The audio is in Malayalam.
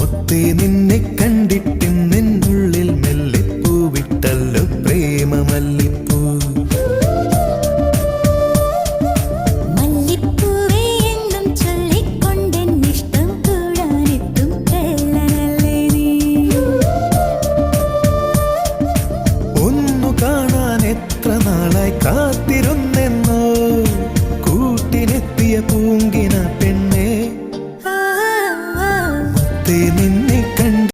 മുത്തേ നിന്നെ കണ്ടിട്ടും നിന്നുള്ളിൽ മെല്ലെ പൂവിട്ടല്ലോ പ്രേമമല്ലിപ്പൂ. മല്ലിപ്പൂവേ എന്നും ചൊല്ലിക്കൊണ്ടെന്നിഷ്ടം കൂടാനെത്തും കള്ളനല്ലേ നീ. ഒന്നു കാണാൻ എത്ര നാളായി കാത്തിരുന്നെന്നോ കൂട്ടിനെത്തിയ പൂങ്കിന പെണ്ണെ. മുത്തേ നിന്നെ